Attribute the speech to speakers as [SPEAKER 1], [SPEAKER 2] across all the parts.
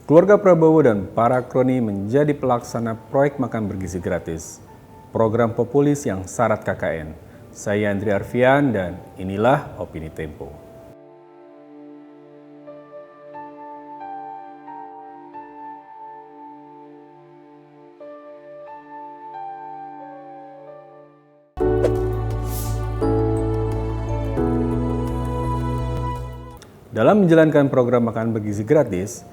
[SPEAKER 1] Keluarga Prabowo dan para kroni menjadi pelaksana proyek makan bergizi gratis, program populis yang syarat KKN. Saya Andri Arfian dan inilah Opini Tempo. Dalam menjalankan program makan bergizi gratis,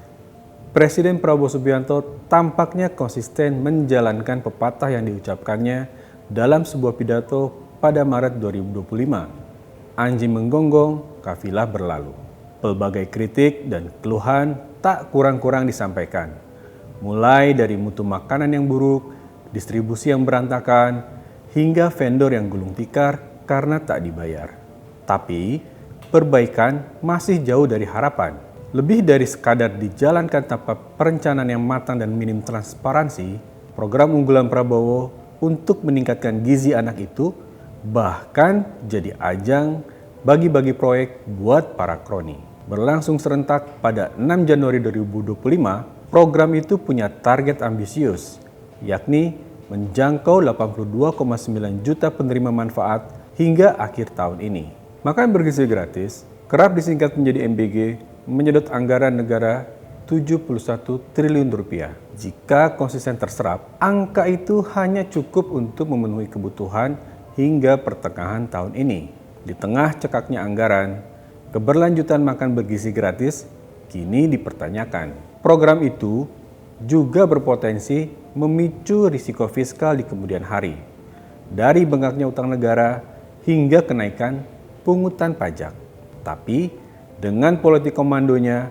[SPEAKER 1] Presiden Prabowo Subianto tampaknya konsisten menjalankan pepatah yang diucapkannya dalam sebuah pidato pada Maret 2025. Anjing menggonggong, kafilah berlalu. Pelbagai kritik dan keluhan tak kurang-kurang disampaikan. Mulai dari mutu makanan yang buruk, distribusi yang berantakan, hingga vendor yang gulung tikar karena tak dibayar. Tapi, perbaikan masih jauh dari harapan. Lebih dari sekadar dijalankan tanpa perencanaan yang matang dan minim transparansi, program unggulan Prabowo untuk meningkatkan gizi anak itu bahkan jadi ajang bagi-bagi proyek buat para kroni. Berlangsung serentak pada 6 Januari 2025, program itu punya target ambisius, yakni menjangkau 82,9 juta penerima manfaat hingga akhir tahun ini. Makan bergizi gratis, kerap disingkat menjadi MBG, menyedot anggaran negara 71 triliun rupiah. Jika konsisten terserap, angka itu hanya cukup untuk memenuhi kebutuhan hingga pertengahan tahun ini. Di tengah cekaknya anggaran, keberlanjutan makan bergizi gratis kini dipertanyakan. Program itu juga berpotensi memicu risiko fiskal di kemudian hari, dari bengkaknya utang negara hingga kenaikan pungutan pajak. Tapi dengan politik komandonya,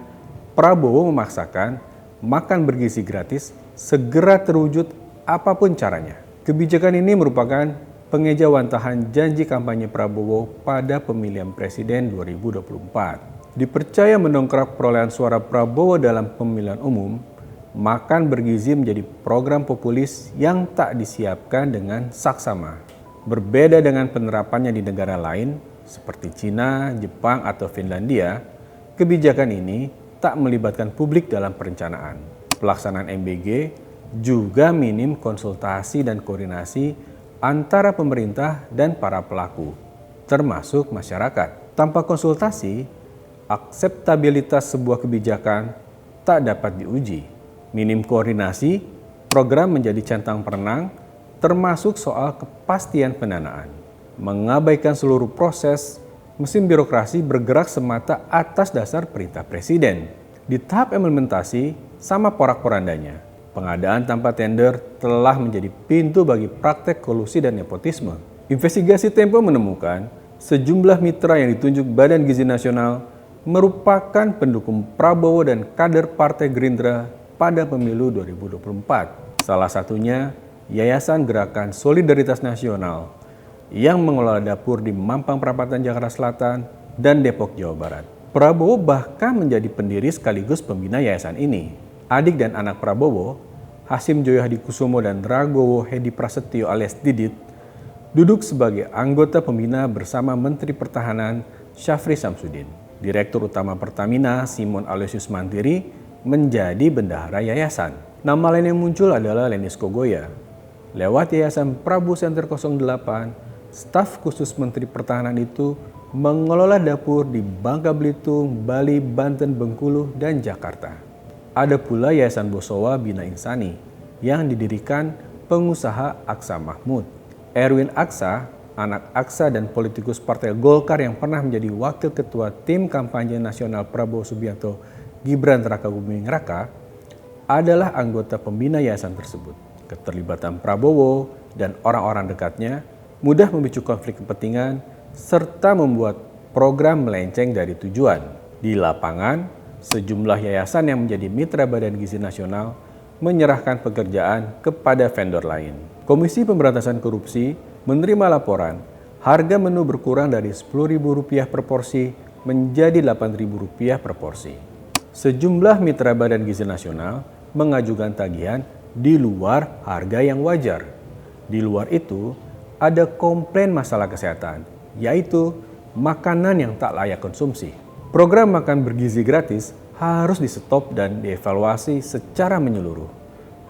[SPEAKER 1] Prabowo memaksakan makan bergizi gratis segera terwujud apapun caranya. Kebijakan ini merupakan pengejawantahan janji kampanye Prabowo pada pemilihan presiden 2024. Dipercaya mendongkrak perolehan suara Prabowo dalam pemilihan umum, makan bergizi menjadi program populis yang tak disiapkan dengan saksama. Berbeda dengan penerapannya di negara lain, seperti Cina, Jepang, atau Finlandia, kebijakan ini tak melibatkan publik dalam perencanaan. Pelaksanaan MBG juga minim konsultasi dan koordinasi antara pemerintah dan para pelaku, termasuk masyarakat. Tanpa konsultasi, akseptabilitas sebuah kebijakan tak dapat diuji. Minim koordinasi, program menjadi centang perenang, termasuk soal kepastian pendanaan. Mengabaikan seluruh proses, mesin birokrasi bergerak semata atas dasar perintah presiden. Di tahap implementasi, sama porak-porandanya. Pengadaan tanpa tender telah menjadi pintu bagi praktek kolusi dan nepotisme. Investigasi Tempo menemukan sejumlah mitra yang ditunjuk Badan Gizi Nasional merupakan pendukung Prabowo dan kader Partai Gerindra pada pemilu 2024. Salah satunya Yayasan Gerakan Solidaritas Nasional yang mengelola dapur di Mampang Perapatan Jakarta Selatan dan Depok, Jawa Barat. Prabowo bahkan menjadi pendiri sekaligus pembina yayasan ini. Adik dan anak Prabowo, Hasim Joyo Hadikusumo dan Ragowo Hedi Prasetyo alias Didit, duduk sebagai anggota pembina bersama Menteri Pertahanan Syafri Samsudin. Direktur Utama Pertamina Simon Aloysius Mantiri menjadi bendahara yayasan. Nama lain yang muncul adalah Lenis Kogoya. Lewat Yayasan Prabu Center 08, staf khusus Menteri Pertahanan itu mengelola dapur di Bangka Belitung, Bali, Banten, Bengkulu, dan Jakarta. Ada pula Yayasan Bosowa Bina Insani yang didirikan pengusaha Aksa Mahmud. Erwin Aksa, anak Aksa dan politikus Partai Golkar yang pernah menjadi wakil ketua tim kampanye nasional Prabowo Subianto Gibran Rakabuming Raka, adalah anggota pembina yayasan tersebut. Keterlibatan Prabowo dan orang-orang dekatnya mudah memicu konflik kepentingan serta membuat program melenceng dari tujuan. Di lapangan, sejumlah yayasan yang menjadi mitra Badan Gizi Nasional menyerahkan pekerjaan kepada vendor lain. Komisi Pemberantasan Korupsi menerima laporan harga menu berkurang dari Rp10.000 per porsi menjadi Rp8.000 per porsi. Sejumlah mitra Badan Gizi Nasional mengajukan tagihan di luar harga yang wajar. Di luar itu, ada komplain masalah kesehatan, yaitu makanan yang tak layak konsumsi. Program makan bergizi gratis harus di-stop dan dievaluasi secara menyeluruh.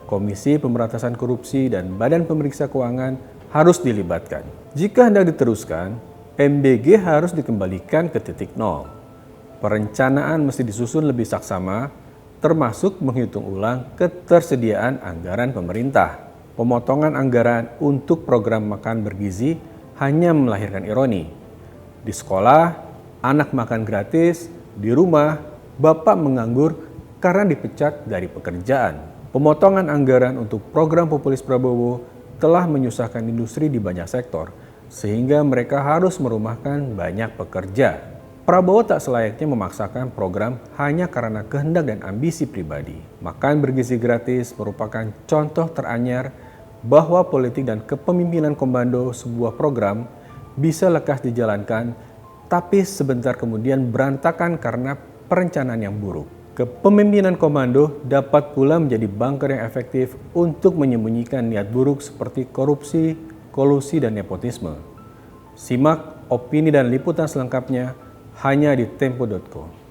[SPEAKER 1] Komisi Pemberantasan Korupsi dan Badan Pemeriksa Keuangan harus dilibatkan. Jika hendak diteruskan, MBG harus dikembalikan ke titik nol. Perencanaan mesti disusun lebih saksama, termasuk menghitung ulang ketersediaan anggaran pemerintah. Pemotongan anggaran untuk program makan bergizi hanya melahirkan ironi. Di sekolah, anak makan gratis, di rumah, bapak menganggur karena dipecat dari pekerjaan. Pemotongan anggaran untuk program populis Prabowo telah menyusahkan industri di banyak sektor, sehingga mereka harus merumahkan banyak pekerja. Prabowo tak selayaknya memaksakan program hanya karena kehendak dan ambisi pribadi. Makan bergizi gratis merupakan contoh teranyar bahwa politik dan kepemimpinan komando sebuah program bisa lekas dijalankan, tapi sebentar kemudian berantakan karena perencanaan yang buruk. Kepemimpinan komando dapat pula menjadi bunker yang efektif untuk menyembunyikan niat buruk seperti korupsi, kolusi, dan nepotisme. Simak opini dan liputan selengkapnya hanya di tempo.co.